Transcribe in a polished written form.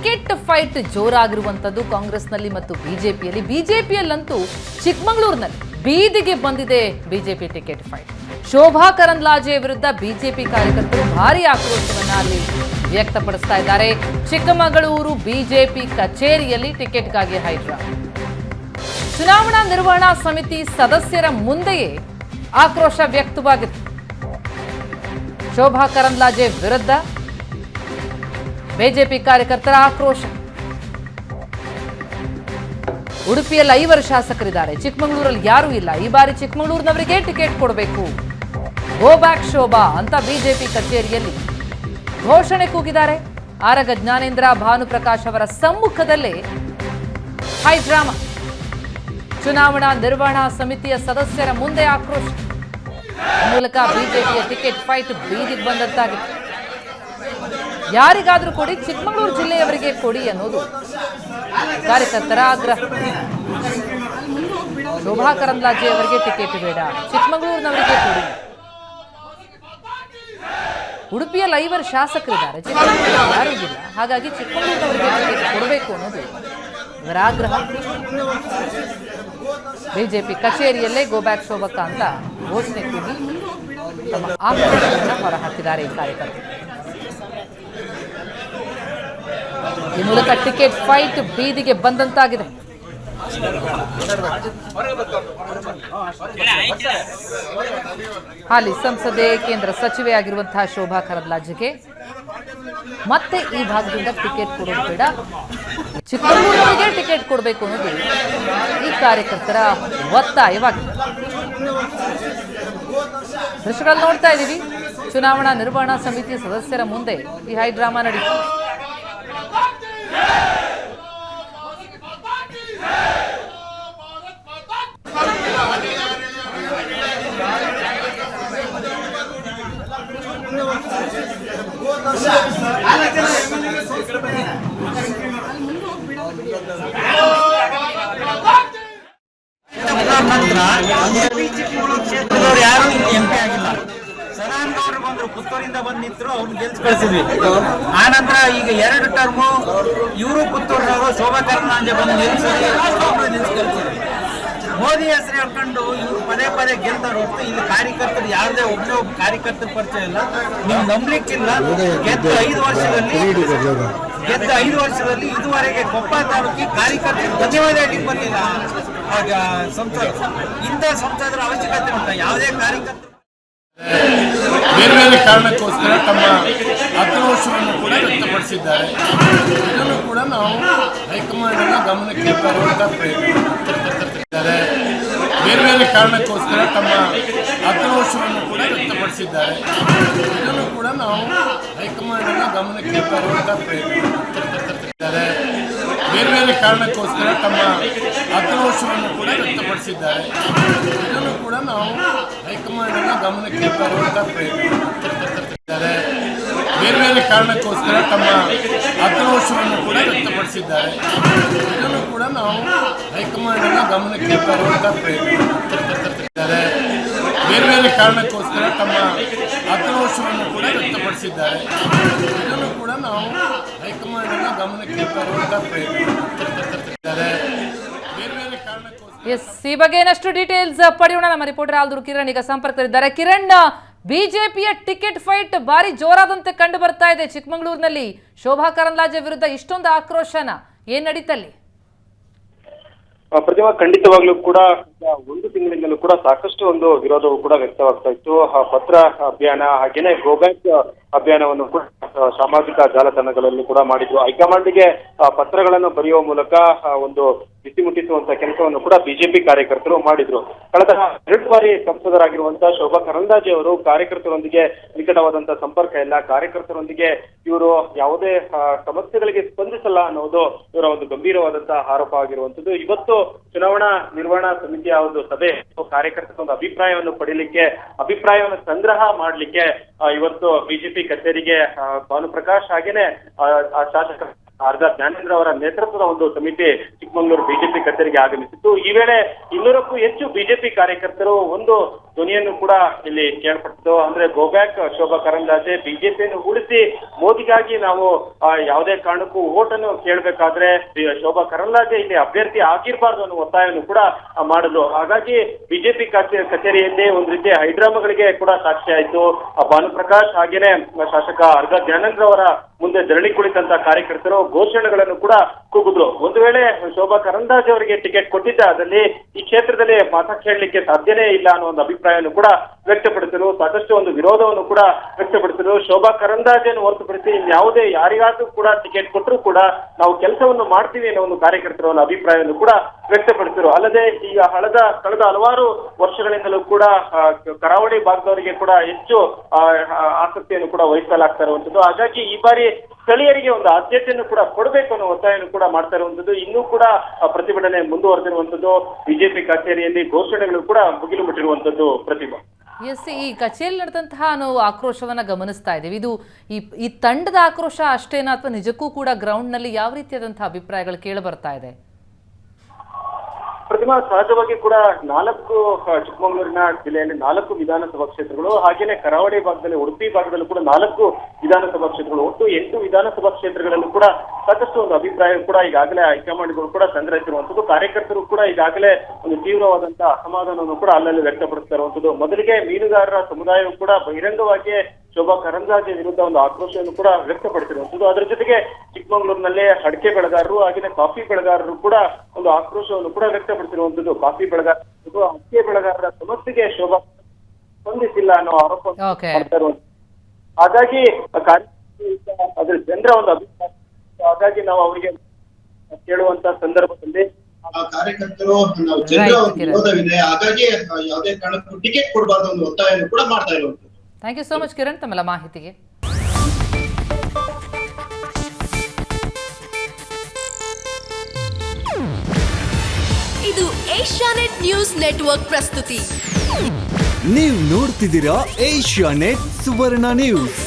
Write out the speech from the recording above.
Ticket fight ಜೋರಾಗಿರುವಂತದ್ದು ಕಾಂಗ್ರೆಸ್ನಲ್ಲಿ ಮತ್ತು ಬಿಜೆಪಿಯಲ್ಲಂತೂ ಚಿಕ್ಕಮಗಳೂರಿನಲ್ಲಿ ಬೀದಿಗೆ ಬಂದಿದೆ BJP ticket fight. Shobha Karandlaje ವಿರುದ್ಧ ಬಿಜೆಪಿ ಕಾರ್ಯಕರ್ತರು ಭಾರೀ ಆಕ್ರೋಶವನ್ನ ಅಲ್ಲಿ ವ್ಯಕ್ತಪಡಿಸ್ತಾ ಇದ್ದಾರೆ. ಚಿಕ್ಕಮಗಳೂರು ಬಿಜೆಪಿ ಕಚೇರಿಯಲ್ಲಿ ಟಿಕೆಟ್ಗಾಗಿ ಹೈಡ್ರಾಮಾ. ಚುನಾವಣಾ ನಿರ್ವಹಣಾ ಸಮಿತಿ ಸದಸ್ಯರ ಮುಂದೆಯೇ ಆಕ್ರೋಶ ವ್ಯಕ್ತವಾಗಿದೆ. ಶೋಭಾ ಕರಂದ್ಲಾಜೆ ವಿರುದ್ಧ ಬಿಜೆಪಿ ಕಾರ್ಯಕರ್ತರ ಆಕ್ರೋಶ. ಉಡುಪಿಯಲ್ಲಿ 5 ಶಾಸಕರಿದ್ದಾರೆ, ಚಿಕ್ಕಮಗಳೂರಲ್ಲಿ ಯಾರೂ ಇಲ್ಲ. ಈ ಬಾರಿ ಚಿಕ್ಕಮಗಳೂರಿನವರಿಗೆ ಟಿಕೆಟ್ ಕೊಡಬೇಕು, ಗೋ ಬ್ಯಾಕ್ ಶೋಭಾ ಅಂತ ಬಿಜೆಪಿ ಕಚೇರಿಯಲ್ಲಿ ಘೋಷಣೆ ಕೂಗಿದ್ದಾರೆ. ಆರಗ ಜ್ಞಾನೇಂದ್ರ, ಭಾನುಪ್ರಕಾಶ್ ಅವರ ಸಮ್ಮುಖದಲ್ಲೇ ಹೈಡ್ರಾಮಾ. ಚುನಾವಣಾ ನಿರ್ವಹಣಾ ಸಮಿತಿಯ ಸದಸ್ಯರ ಮುಂದೆ ಆಕ್ರೋಶ ಮೂಲಕ ಬಿಜೆಪಿಯ ಟಿಕೆಟ್ ಫೈಟ್ ಬೀದಿಗೆ ಬಂದಂತಾಗಿದೆ. ಯಾರಿಗಾದ್ರೂ ಕೊಡಿ, ಚಿಕ್ಕಮಗಳೂರು ಜಿಲ್ಲೆಯವರಿಗೆ ಕೊಡಿ ಅನ್ನೋದು ಕಾರ್ಯಕರ್ತರ ಆಗ್ರಹ. ಶೋಭಾ ಕರಂದ್ಲಾಜೆ ಅವರಿಗೆ ಟಿಕೆಟ್ ಬೇಡ, ಚಿಕ್ಕಮಗಳೂರಿನವರಿಗೆ ಕೊಡಿ. ಉಡುಪಿಯಲ್ಲಿ 5 ಶಾಸಕರಿದ್ದಾರೆ, ಚಿಕ್ಕಮಗಳೂರು ಯಾರೂ ಇಲ್ಲ. ಹಾಗಾಗಿ ಚಿಕ್ಕಮಗಳೂರಿನವರಿಗೆ ಟಿಕೆಟ್ ಕೊಡಬೇಕು ಅನ್ನೋದು ಇವರ ಆಗ್ರಹ. ಬಿಜೆಪಿ ಕಚೇರಿಯಲ್ಲೇ ಗೋ ಬ್ಯಾಕ್ ಶೋಭಕ್ಕ ಅಂತ ಘೋಷಣೆ ಕೂಗಿ ತಮ್ಮ ಆಕ್ರೋಶವನ್ನು ಹೊರಹಾಕಿದ್ದಾರೆ ಈ ಕಾರ್ಯಕರ್ತರು. ಈ ಮೂಲಕ ಟಿಕೆಟ್ ಫೈಟ್ ಬೀದಿಗೆ ಬಂದಂತಾಗಿದೆ. ಹಾಲಿ ಸಂಸದೆ, ಕೇಂದ್ರ ಸಚಿವೆ ಆಗಿರುವಂತಹ ಶೋಭಾ ಕರಂದ್ಲಾಜೆಗೆ ಮತ್ತೆ ಈ ಭಾಗದಿಂದ ಟಿಕೆಟ್ ಕೊಡೋದು ಬೇಡ, ಚಿಕ್ಕಮಗಳೂರಿಗೆ ಟಿಕೆಟ್ ಕೊಡಬೇಕು ಅನ್ನೋದು ಈ ಕಾರ್ಯಕರ್ತರ ಒತ್ತಾಯವಾಗಿದೆ. ದೃಶ್ಯಗಳಲ್ಲಿ ನೋಡ್ತಾ ಇದ್ದೀವಿ, ಚುನಾವಣಾ ನಿರ್ವಹಣಾ ಸಮಿತಿ ಸದಸ್ಯರ ಮುಂದೆ ಈ ಹೈಡ್ರಾಮಾ ನಡೀತು. ಯಾರು ಎಂಪಿ ಆಗಿಲ್ಲ. ಸದಾನಂದ ಬಂದ್ರು, ಪುತ್ತೂರಿಂದ ಬಂದು ನಿಂತರು, ಅವ್ರನ್ನ ಗೆಲ್ಸಿ ಕಳಿಸಿದ್ವಿ. ಆನಂತರ ಈಗ 2 ಟರ್ಮು ಇವರು ಪುತ್ತೂರಿನವರು ಶೋಭಾ ಕರಂದ್ಲಾಜೆ ಬಂದು ನಿಲ್ಸಿ ಕಳಿಸಿದ್ವಿ. ಮೋದಿ ಹೆಸರು ಹೇಳ್ಕೊಂಡು ಇವ್ರು ಪದೇ ಗೆಲ್ತಾರೆ ಹೊರತು ಇಲ್ಲಿ ಕಾರ್ಯಕರ್ತರು ಯಾರದೇ ಒಬ್ಬನೇ ಒಬ್ಬ ಕಾರ್ಯಕರ್ತರ ಪರಿಚಯ ಇಲ್ಲ. ನೀವು ನಂಬಲಿಕ್ಕಿಲ್ಲ, ಗೆದ್ದ 5 ವರ್ಷದಲ್ಲಿ ಇದುವರೆಗೆ ಕೊಪ್ಪ ತಾಲೂಕಿಗೆ ಕಾರ್ಯಕರ್ತರು ಧನ್ಯವಾದ ಹೇಳಲಿಕ್ಕೆ ಬಂದಿಲ್ಲ. ಆಗ ಇಂಥ ಸಂಸದರ ಅವಶ್ಯಕತೆ ಉಂಟ? ಯಾವುದೇ ಕಾರ್ಯಕರ್ತರು ಬೇರೆ ಕಾರಣಕ್ಕೋಸ್ಕರ ತಮ್ಮ ಆಕ್ರೋಶವನ್ನು ಕೂಡ ವ್ಯಕ್ತಪಡಿಸಿದ್ದಾರೆ. ಇದನ್ನು ಕೂಡ ನಾವು ಹೈಕಮಾಂಡ್ನ ಗಮನಕ್ಕೆ ತರುವಂತ ಪ್ರಯತ್ನಿಸಿದ್ದಾರೆ. ಬೇರೆ ಕಾರಣಕ್ಕೋಸ್ಕರ ತಮ್ಮ ಆಕ್ರೋಶವನ್ನು ಕೂಡ ವ್ಯಕ್ತಪಡಿಸಿದ್ದಾರೆ. ಇದನ್ನು ಕೂಡ ನಾವು ಹೈಕಮಾಂಡ್ನ ಗಮನಕ್ಕೆ ತರುವಂತ ಪ್ರಯತ್ನಿಸಿದ್ದಾರೆ. ಬೇರೆ ಕಾರಣಕ್ಕೋಸ್ಕರ ತಮ್ಮ ಆಕ್ರೋಶವನ್ನು ಕೂಡ ವ್ಯಕ್ತಪಡಿಸಿದ್ದಾರೆ. ಇದನ್ನು ಕೂಡ ನಾವು ಹೈಕಮಾಂಡ್ನ ಗಮನಕ್ಕೆ ತರುವಂತ ಪ್ರಯತ್ನಿಸಿದ್ದಾರೆ. ಬೇರೆ ಕಾರಣಕ್ಕೋಸ್ಕರ ತಮ್ಮ ಆಕ್ರೋಶವನ್ನು ಕೂಡ ವ್ಯಕ್ತಪಡಿಸಿದ್ದಾರೆ. ಇದನ್ನು ಕೂಡ ನಾವು ಹೈಕಮಾಂಡ್ನ ಗಮನಕ್ಕೆ ತರುವಂತ ಪ್ರಯತ್ನಿಸಿದ್ದಾರೆ. ಬೇರೆ ಕಾರಣಕ್ಕೋಸ್ಕರ ತಮ್ಮ ಆಕ್ರೋಶವನ್ನು ಕೂಡ ವ್ಯಕ್ತಪಡಿಸಿದ್ದಾರೆ. ಇದನ್ನು ಕೂಡ ನಾವು ಹೈಕಮಾಂಡ್ನ ಗಮನಕ್ಕೆ ತರುವಂತ ಪ್ರಯತ್ನಿಸಿದ್ದಾರೆ. ಬೇರೆ ಕಾರಣಕ್ಕೋಸ್ಕರ ಈ ಬಗ್ಗೆ ಏನಷ್ಟು ಡೀಟೇಲ್ಸ್ ಪಡೆಯೋಣ. ನಮ್ಮ ರಿಪೋರ್ಟರ್ ಆಲ್ದೂರು ಕಿರಣ್ ಈಗ ಸಂಪರ್ಕದಲ್ಲಿದ್ದಾರೆ. ಕಿರಣ್, ಬಿಜೆಪಿಯ ಟಿಕೆಟ್ ಫೈಟ್ ಬಾರಿ ಜೋರಾದಂತೆ ಕಂಡು ಬರ್ತಾ ಇದೆ. ಚಿಕ್ಕಮಗಳೂರಿನಲ್ಲಿ ಶೋಭಾ ಕರಂದ್ಲಾಜೆ ವಿರುದ್ಧ ಇಷ್ಟೊಂದು ಆಕ್ರೋಶನ ಏನ್ ನಡೀತಲ್ಲಿ? ಪ್ರತಿಮಾ, ಖಂಡಿತವಾಗ್ಲೂ ಕೂಡ 1 ತಿಂಗಳಿಂದಲೂ ಕೂಡ ಸಾಕಷ್ಟು ಒಂದು ವಿರೋಧವು ಕೂಡ ವ್ಯಕ್ತವಾಗ್ತಾ ಇತ್ತು. ಪತ್ರ ಅಭಿಯಾನ ಹಾಗೇನೆ ಗೋಬ್ಯಾಕ್ ಅಭಿಯಾನವನ್ನು ಕೂಡ ಸಾಮಾಜಿಕ ಜಾಲತಾಣಗಳಲ್ಲಿ ಕೂಡ ಮಾಡಿದ್ರು. ಹೈಕಮಾಂಡ್ಗೆ ಪತ್ರಗಳನ್ನು ಬರೆಯುವ ಮೂಲಕ ಒಂದು ಬಿಸಿ ಮುಟ್ಟಿಸುವಂತ ಕೆಲಸವನ್ನು ಕೂಡ ಬಿಜೆಪಿ ಕಾರ್ಯಕರ್ತರು ಮಾಡಿದ್ರು. ಕಳೆದ 2 ಬಾರಿ ಸಂಸದರಾಗಿರುವಂತಹ ಶೋಭಾ ಕರಂದ್ಲಾಜೆ ಅವರು ಕಾರ್ಯಕರ್ತರೊಂದಿಗೆ ನಿಕಟವಾದಂತಹ ಸಂಪರ್ಕ ಇಲ್ಲ, ಕಾರ್ಯಕರ್ತರೊಂದಿಗೆ ಇವರು ಯಾವುದೇ ಸಮಸ್ಯೆಗಳಿಗೆ ಸ್ಪಂದಿಸಲ್ಲ ಅನ್ನೋದು ಇವರ ಒಂದು ಗಂಭೀರವಾದಂತಹ ಆರೋಪ ಆಗಿರುವಂತದ್ದು. ಇವತ್ತು ಚುನಾವಣಾ ನಿರ್ವಹಣಾ ಸಮಿತಿಯ ಒಂದು ಸಭೆ, ಕಾರ್ಯಕರ್ತರ ಒಂದು ಅಭಿಪ್ರಾಯವನ್ನು ಪಡೀಲಿಕ್ಕೆ, ಅಭಿಪ್ರಾಯವನ್ನು ಸಂಗ್ರಹ ಮಾಡ್ಲಿಕ್ಕೆ ಇವತ್ತು ಬಿಜೆಪಿ ಕಚೇರಿಗೆ ಭಾನುಪ್ರಕಾಶ್ ಹಾಗೇನೆ ಶಾಸಕ ಆರ್ಗ ಜ್ಞಾನೇಂದ್ರ ಅವರ ನೇತೃತ್ವದ ಒಂದು ಸಮಿತಿ ಚಿಕ್ಕಮಗಳೂರು ಬಿಜೆಪಿ ಕಚೇರಿಗೆ ಆಗಮಿಸಿತ್ತು. ಈ ವೇಳೆ 200ಕ್ಕೂ ಹೆಚ್ಚು ಬಿಜೆಪಿ ಕಾರ್ಯಕರ್ತರು ಒಂದು ಧ್ವನಿಯನ್ನು ಕೂಡ ಇಲ್ಲಿ ಕೇಳ್ಪಟ್ಟಿತ್ತು. ಅಂದ್ರೆ ಗೋಬ್ಯಾಕ್ ಶೋಭಾ ಕರಂದ್ಲಾಜೆ, ಬಿಜೆಪಿಯನ್ನು ಉಳಿಸಿ ಮೋದಿಗಾಗಿ ನಾವು ಯಾವುದೇ ಕಾರಣಕ್ಕೂ ವೋಟ್ ಅನ್ನು ಕೇಳಬೇಕಾದ್ರೆ ಶೋಭಾ ಕರಂದ್ಲಾಜೆ ಇಲ್ಲಿ ಅಭ್ಯರ್ಥಿ ಆಗಿರಬಾರ್ದು ಅನ್ನೋ ಒತ್ತಾಯವನ್ನು ಕೂಡ ಮಾಡಿದ್ರು. ಹಾಗಾಗಿ ಬಿಜೆಪಿ ಕಚೇರಿಯಲ್ಲಿ ಒಂದು ರೀತಿ ಹೈಡ್ರಾಮಾಗಳಿಗೆ ಕೂಡ ಸಾಕ್ಷಿ ಆಯಿತು. ಭಾನುಪ್ರಕಾಶ್ ಹಾಗೇನೆ ಶಾಸಕ ಆರ್ಗ ಜ್ಞಾನೇಂದ್ರ ಅವರ ಮುಂದೆ ಧರಣಿ ಕುಳಿತಂತ ಕಾರ್ಯಕರ್ತರು ಘೋಷಣೆಗಳನ್ನು ಕೂಡ ಕೂಗಿದ್ರು. ಒಂದು ವೇಳೆ ಶೋಭಾ ಕರಂದ್ಲಾಜೆ ಅವರಿಗೆ ಟಿಕೆಟ್ ಕೊಟ್ಟಿದ್ದಲ್ಲಿ ಈ ಕ್ಷೇತ್ರದಲ್ಲಿ ಮತ ಕೇಳಲಿಕ್ಕೆ ಸಾಧ್ಯನೇ ಇಲ್ಲ ಅನ್ನೋ ಒಂದು ಅಭಿಪ್ರಾಯವನ್ನು ಕೂಡ ವ್ಯಕ್ತಪಡಿಸಿದ್ರು. ಸಾಕಷ್ಟು ಒಂದು ವಿರೋಧವನ್ನು ಕೂಡ ವ್ಯಕ್ತಪಡಿಸಿದ್ರು. ಶೋಭಾ ಕರಂದ್ಲಾಜೆಯನ್ನು ಹೊರತುಪಡಿಸಿ ಯಾವುದೇ ಯಾರಿಗಾದ್ರೂ ಕೂಡ ಟಿಕೆಟ್ ಕೊಟ್ಟರು ಕೂಡ ನಾವು ಕೆಲಸವನ್ನು ಮಾಡ್ತೀವಿ ಅನ್ನೋ ಒಂದು ಕಾರ್ಯಕರ್ತರು ಒಂದು ಅಭಿಪ್ರಾಯವನ್ನು ಕೂಡ ವ್ಯಕ್ತಪಡಿಸಿದ್ರು. ಅಲ್ಲದೆ ಈಗ ಕಳೆದ ಹಲವಾರು ವರ್ಷಗಳಿಂದಲೂ ಕೂಡ ಕರಾವಳಿ ಭಾಗದವರಿಗೆ ಕೂಡ ಹೆಚ್ಚು ಆಸಕ್ತಿಯನ್ನು ಕೂಡ ವಹಿಸಲಾಗ್ತಾ ಇರುವಂತದ್ದು. ಹಾಗಾಗಿ ಈ ಬಾರಿ ಸ್ಥಳೀಯರಿಗೆ ಒಂದು ಆದ್ಯತೆಯನ್ನು ಕೂಡ ಕೊಡಬೇಕು ಅನ್ನೋ ಒತ್ತಾಯವನ್ನು ಕೂಡ ಮಾಡ್ತಾ ಇರುವಂತದ್ದು. ಇನ್ನೂ ಕೂಡ ಪ್ರತಿಭಟನೆ ಮುಂದುವರೆದಿರುವಂತದ್ದು. ಬಿಜೆಪಿ ಕಚೇರಿಯಲ್ಲಿ ಘೋಷಣೆಗಳು ಕೂಡ ಮುಗಿಲು ಮುಟ್ಟಿರುವಂತದ್ದು. ಪ್ರತಿಭಾ, ಎಸ್, ಈ ಕಚೇರಿಯಲ್ಲಿ ನಡೆದಂತಹ ನಾವು ಆಕ್ರೋಶವನ್ನ ಗಮನಿಸ್ತಾ ಇದ್ದೀವಿ. ಇದು ಈ ತಂಡದ ಆಕ್ರೋಶ ಅಷ್ಟೇನಾ ಅಥವಾ ನಿಜಕ್ಕೂ ಕೂಡ ಗ್ರೌಂಡ್ ನಲ್ಲಿ ಯಾವ ರೀತಿಯಾದಂತಹ ಅಭಿಪ್ರಾಯಗಳು ಕೇಳಿ ಬರ್ತಾ ಇದೆ? ಪ್ರತಿಮಾ, ಸಹಜವಾಗಿ ಕೂಡ 4 ಚಿಕ್ಕಮಗಳೂರಿನ ಜಿಲ್ಲೆಯಲ್ಲಿ 4 ವಿಧಾನಸಭಾ ಕ್ಷೇತ್ರಗಳು, ಹಾಗೇನೆ ಕರಾವಳಿ ಭಾಗದಲ್ಲಿ ಉಡುಪಿ ಭಾಗದಲ್ಲೂ ಕೂಡ 4 ವಿಧಾನಸಭಾ ಕ್ಷೇತ್ರಗಳು, ಒಟ್ಟು 8 ವಿಧಾನಸಭಾ ಕ್ಷೇತ್ರಗಳಲ್ಲೂ ಕೂಡ ಸಾಕಷ್ಟು ಒಂದು ಅಭಿಪ್ರಾಯ ಕೂಡ ಈಗಾಗಲೇ ಹೈಕಮಾಂಡ್ಗಳು ಕೂಡ ಸಂಗ್ರಹಿಸಿರುವಂತದ್ದು. ಕಾರ್ಯಕರ್ತರು ಕೂಡ ಈಗಾಗಲೇ ಒಂದು ತೀವ್ರವಾದಂತಹ ಅಸಮಾಧಾನವನ್ನು ಕೂಡ ಅಲ್ಲಲ್ಲಿ ವ್ಯಕ್ತಪಡಿಸ್ತಾ ಇರುವಂತದ್ದು. ಮೊದಲಿಗೆ ಮೀನುಗಾರರ ಸಮುದಾಯವು ಕೂಡ ಬಹಿರಂಗವಾಗಿ ಶೋಭಾ ಕರಂದ್ಲಾಜೆ ವಿರುದ್ಧ ಒಂದು ಆಕ್ರೋಶವನ್ನು ಕೂಡ ವ್ಯಕ್ತಪಡಿಸಿರುವಂತದ್ದು. ಅದರ ಜೊತೆಗೆ ಚಿಕ್ಕಮಗಳೂರಿನಲ್ಲಿ ಅಡಿಕೆ ಬೆಳೆಗಾರರು ಹಾಗೆಯೇ ಕಾಫಿ ಬೆಳೆಗಾರರು ಕೂಡ ಒಂದು ಆಕ್ರೋಶವನ್ನು ಕೂಡ ವ್ಯಕ್ತಪಡಿಸಿರುವಂತದ್ದು. ಕಾಫಿ ಬೆಳೆಗಾರರು, ಅಡಿಕೆ ಬೆಳೆಗಾರರ ಸಮಸ್ಯೆಗೆ ಶೋಭಾ ಸ್ಪಂದಿಸಿಲ್ಲ ಅನ್ನೋ ಆರೋಪ ಮಾಡ್ತಾ ಇರುವಂತದ್ದು. ಹಾಗಾಗಿ ಅದ್ರ ಜನರ ಒಂದು ಅಭಿಪ್ರಾಯ, ಹಾಗಾಗಿ ನಾವು ಅವರಿಗೆ ಕೇಳುವಂತ ಸಂದರ್ಭದಲ್ಲಿ ಕಾರ್ಯಕರ್ತರು ನಾವು ಜನರ ವಿರೋಧವಿದೆ, ಹಾಗಾಗಿ ಯಾವುದೇ ಕಾರಣಕ್ಕೂ ಟಿಕೆಟ್ ಕೊಡಬಾರ್ದು ಒಂದು ಒತ್ತಾಯವನ್ನು ಕೂಡ ಮಾಡ್ತಾ ಇರುವಂತದ್ದು. Thank you so much Kiran, ತಮ್ಮೆಲ್ಲ ಮಾಹಿತಿಗೆ. ಇದು ಏಷ್ಯಾನೆಟ್ ನ್ಯೂಸ್ ನೆಟ್ವರ್ಕ್ ಪ್ರಸ್ತುತಿ. ನೀವು ನೋಡ್ತಿದ್ದೀರಾ ಏಷ್ಯಾನೆಟ್ ಸುವರ್ಣ ನ್ಯೂಸ್.